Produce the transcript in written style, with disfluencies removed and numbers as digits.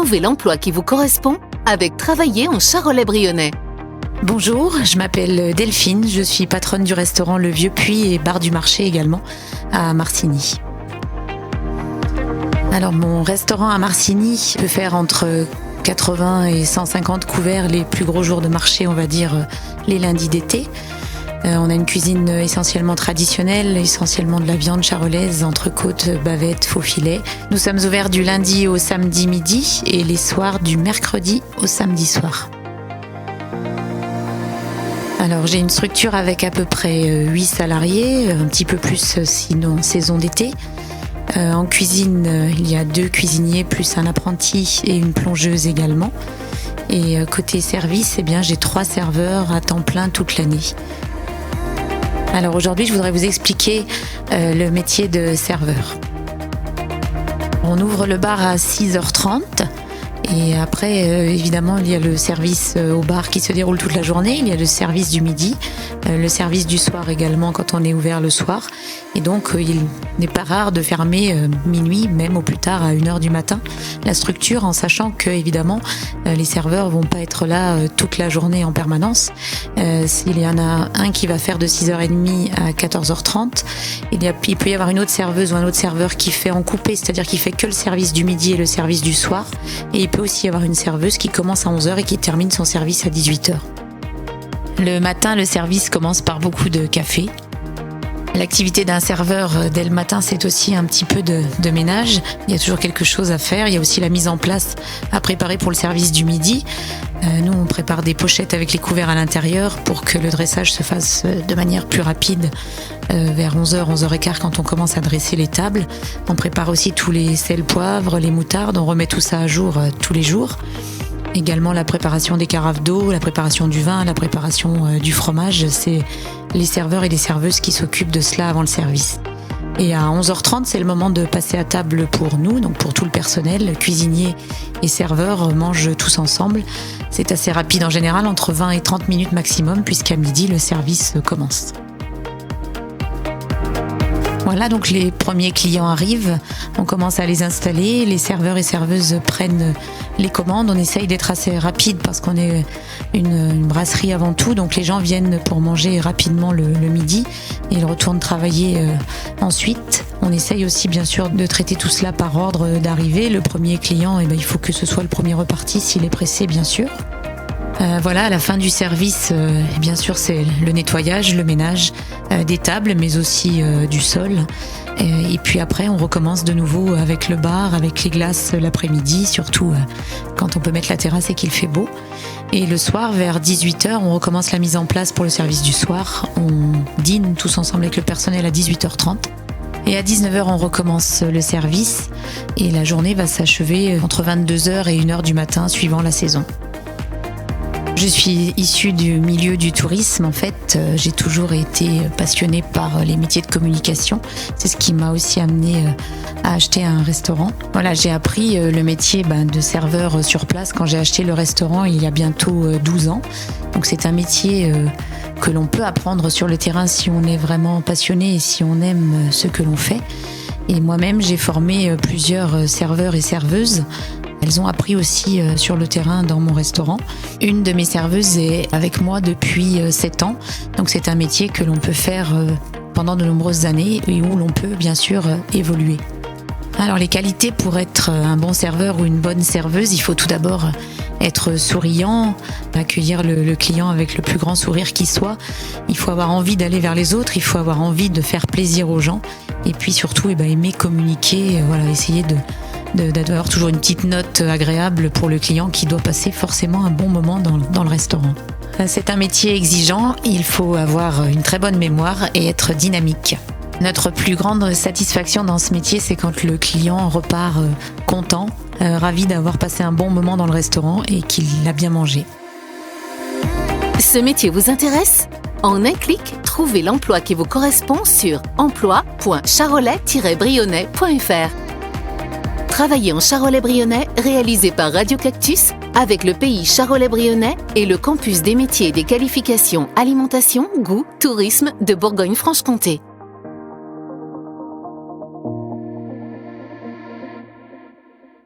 trouvez l'emploi qui vous correspond avec Travailler en Charolais-Brionnais. Bonjour, je m'appelle Delphine, je suis patronne du restaurant Le Vieux Puy et bar du marché également à Marcigny. Alors mon restaurant à Marcigny peut faire entre 80 et 150 couverts les plus gros jours de marché, on va dire les lundis d'été. On a une cuisine essentiellement traditionnelle, essentiellement de la viande charolaise, entrecôte, bavette, faux filet. Nous sommes ouverts du lundi au samedi midi et les soirs du mercredi au samedi soir. Alors j'ai une structure avec à peu près 8 salariés, un petit peu plus sinon en saison d'été. En cuisine, il y a 2 cuisiniers plus un apprenti et une plongeuse également. Et côté service, j'ai 3 serveurs à temps plein toute l'année. Alors aujourd'hui, je voudrais vous expliquer le métier de serveur. On ouvre le bar à 6h30 et après, évidemment, il y a le service au bar qui se déroule toute la journée. Il y a le service du midi, le service du soir également quand on est ouvert le soir. Et donc, il n'est pas rare de fermer minuit, même au plus tard à 1h du matin, la structure, en sachant que, évidemment, les serveurs vont pas être là toute la journée en permanence. Il y en a un qui va faire de 6h30 à 14h30. Il peut y avoir une autre serveuse ou un autre serveur qui fait en coupé, c'est-à-dire qui fait que le service du midi et le service du soir. Et il peut aussi y avoir une serveuse qui commence à 11h et qui termine son service à 18h. Le matin, le service commence par beaucoup de café. L'activité d'un serveur dès le matin, c'est aussi un petit peu de ménage. Il y a toujours quelque chose à faire. Il y a aussi la mise en place à préparer pour le service du midi. Nous, on prépare des pochettes avec les couverts à l'intérieur pour que le dressage se fasse de manière plus rapide vers 11h, 11h15 quand on commence à dresser les tables. On prépare aussi tous les sels, poivres, les moutardes. On remet tout ça à jour tous les jours. Également la préparation des carafes d'eau, la préparation du vin, la préparation du fromage. C'est les serveurs et les serveuses qui s'occupent de cela avant le service. Et à 11h30, c'est le moment de passer à table pour nous, donc pour tout le personnel, cuisiniers et serveurs mangent tous ensemble. C'est assez rapide en général, entre 20 et 30 minutes maximum, puisqu'à midi, le service commence. Voilà, donc les premiers clients arrivent, on commence à les installer, les serveurs et serveuses prennent les commandes, on essaye d'être assez rapide parce qu'on est une brasserie avant tout, donc les gens viennent pour manger rapidement le midi et ils retournent travailler ensuite. On essaye aussi bien sûr de traiter tout cela par ordre d'arrivée. Le premier client, il faut que ce soit le premier reparti s'il est pressé bien sûr. Voilà, à la fin du service, bien sûr, c'est le nettoyage, le ménage des tables, mais aussi du sol. Et puis après, on recommence de nouveau avec le bar, avec les glaces l'après-midi, surtout quand on peut mettre la terrasse et qu'il fait beau. Et le soir, vers 18h, on recommence la mise en place pour le service du soir. On dîne tous ensemble avec le personnel à 18h30. Et à 19h, on recommence le service. Et la journée va s'achever entre 22h et 1h du matin, suivant la saison. Je suis issue du milieu du tourisme. En fait, j'ai toujours été passionnée par les métiers de communication. C'est ce qui m'a aussi amenée à acheter un restaurant. Voilà, j'ai appris le métier de serveur sur place quand j'ai acheté le restaurant il y a bientôt 12 ans. Donc c'est un métier que l'on peut apprendre sur le terrain si on est vraiment passionné et si on aime ce que l'on fait. Et moi-même, j'ai formé plusieurs serveurs et serveuses. Elles ont appris aussi sur le terrain dans mon restaurant. Une de mes serveuses est avec moi depuis 7 ans. Donc c'est un métier que l'on peut faire pendant de nombreuses années et où l'on peut bien sûr évoluer. Alors les qualités pour être un bon serveur ou une bonne serveuse, il faut tout d'abord être souriant, accueillir le client avec le plus grand sourire qui soit. Il faut avoir envie d'aller vers les autres, il faut avoir envie de faire plaisir aux gens. Et puis surtout aimer communiquer, essayer d'avoir toujours une petite note agréable pour le client qui doit passer forcément un bon moment dans le restaurant. C'est un métier exigeant, il faut avoir une très bonne mémoire et être dynamique. Notre plus grande satisfaction dans ce métier, c'est quand le client repart content, ravi d'avoir passé un bon moment dans le restaurant et qu'il a bien mangé. Ce métier vous intéresse ? En un clic, trouvez l'emploi qui vous correspond sur emploi.charolais-brionnais.fr. Travailler en Charolais-Brionnais, réalisé par Radio Cactus, avec le pays Charolais-Brionnais et le campus des métiers et des qualifications alimentation, goût, tourisme de Bourgogne-Franche-Comté.